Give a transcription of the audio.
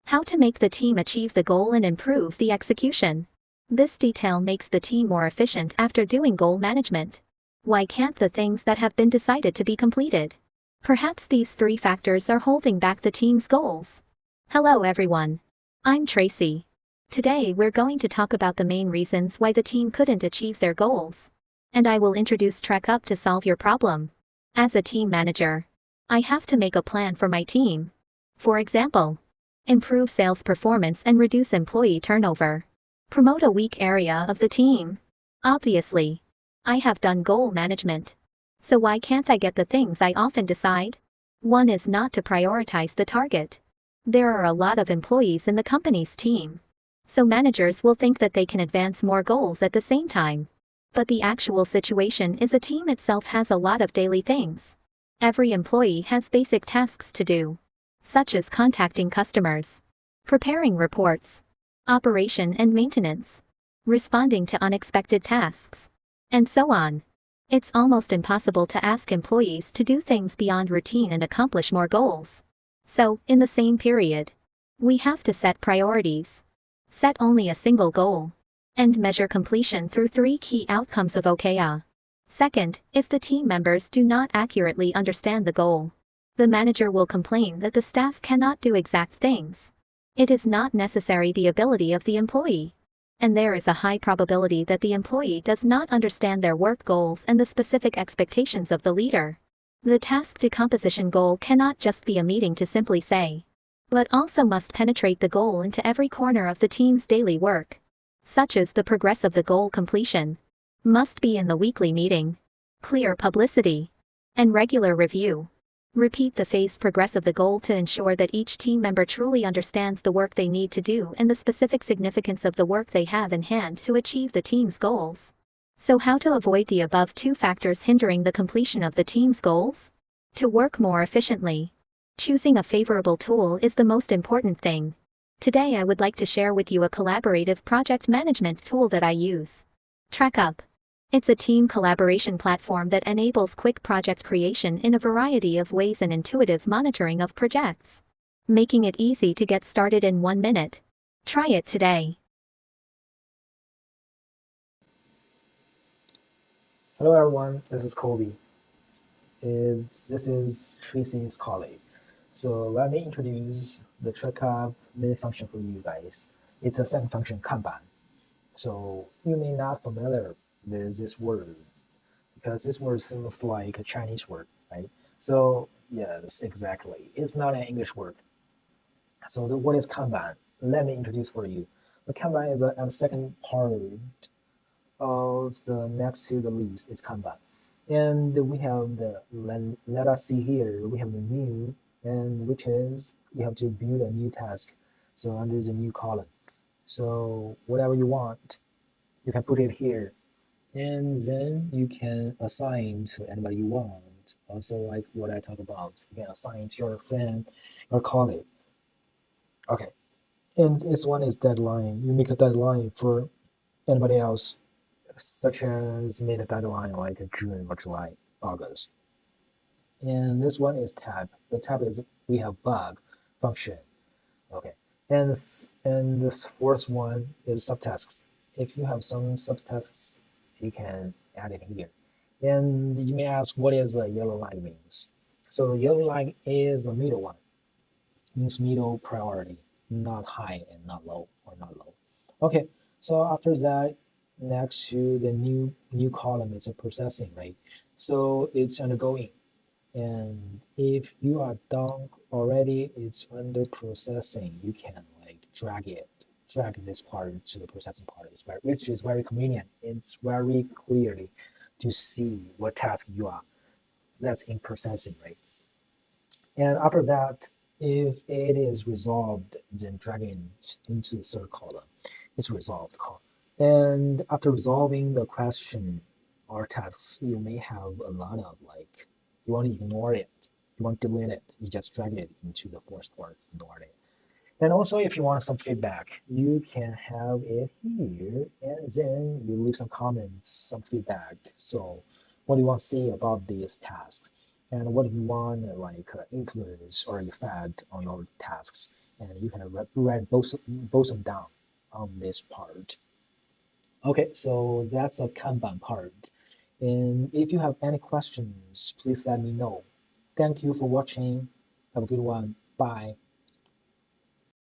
How to make the team achieve the goal and improve the execution. This detail makes the team more efficient after doing goal management. Why can't the things that have been decided to be completed? Perhaps these three factors are holding back the team's goals. Hello everyone. I'm Tracy. Today we're going to talk about the main reasons why the team couldn't achieve their goals. And I will introduce TrackUp to solve your problem. As a team manager, I have to make a plan for my team. For example, improve sales performance and reduce employee turnover. Promote a weak area of the team. Obviously, I have done goal management. So why can't I get the things I often decide? One is not to prioritize the target. There are a lot of employees in the company's team. So managers will think that they can advance more goals at the same time. But the actual situation is a team itself has a lot of daily things. Every employee has basic tasks to do, such as contacting customers, preparing reports, operation and maintenance, responding to unexpected tasks, and so on. It's almost impossible to ask employees to do things beyond routine and accomplish more goals. So, in the same period, we have to set priorities, set only a single goal, and measure completion through three key outcomes of OKR. Second, if the team members do not accurately understand the goal, the manager will complain that the staff cannot do exact things. It is not necessary the ability of the employee. And there is a high probability that the employee does not understand their work goals and the specific expectations of the leader. The task decomposition goal cannot just be a meeting to simply say, but also must penetrate the goal into every corner of the team's daily work, such as the progress of the goal completion, must be in the weekly meeting, clear publicity, and regular review. Repeat the phased progress of the goal to ensure that each team member truly understands the work they need to do and the specific significance of the work they have in hand to achieve the team's goals. So how to avoid the above two factors hindering the completion of the team's goals? To work more efficiently, choosing a favorable tool is the most important thing. Today I would like to share with you a collaborative project management tool that I use. TrackUp. It's a team collaboration platform that enables quick project creation in a variety of ways and intuitive monitoring of projects, making it easy to get started in 1 minute. Try it today. Hello everyone, this is Kobe. This is Tracy's colleague. So let me introduce the CheckUp main function for you guys. It's a second function Kanban. So you may not familiar with this word because this word seems like a Chinese word, right? So yes, exactly. It's not an English word. So what is Kanban? Let me introduce for you. The Kanban is a second part of the next to the list is Kanban. And we have let us see here, we have the new, and which is you have to build a new task. So under the new column. So whatever you want, you can put it here. And then you can assign to anybody you want. Also like what I talked about, you can assign to your friend, your colleague. Okay. And this one is deadline. You make a deadline for anybody else, such as made a deadline like June or July, August. And this one is tab. The tab is we have bug function. Okay. And this fourth one is subtasks. If you have some subtasks, you can add it here. And you may ask what is the yellow line means. So the yellow line is the middle one. It means middle priority, not high and not low or not low. Okay. So after that, next to the new column, it's a processing, right? So it's undergoing. And if you are done already, it's under processing. You can like drag this part to the processing part, which is very convenient. It's very clearly to see what task you are. That's in processing, right? And after that, if it is resolved, then dragging it into the third column. It's resolved column. And after resolving the question or tasks, you may have a lot of like, you want to ignore it, you want to delete it, you just drag it into the fourth part, ignore it. And also, if you want some feedback, you can have it here, and then you leave some comments, some feedback. So, what do you want to see about these tasks, and what do you want like influence or effect on your tasks? and you can write both of them down on this part. Okay, so that's a Kanban part. And if you have any questions, please let me know. Thank you for watching. Have a good one. Bye.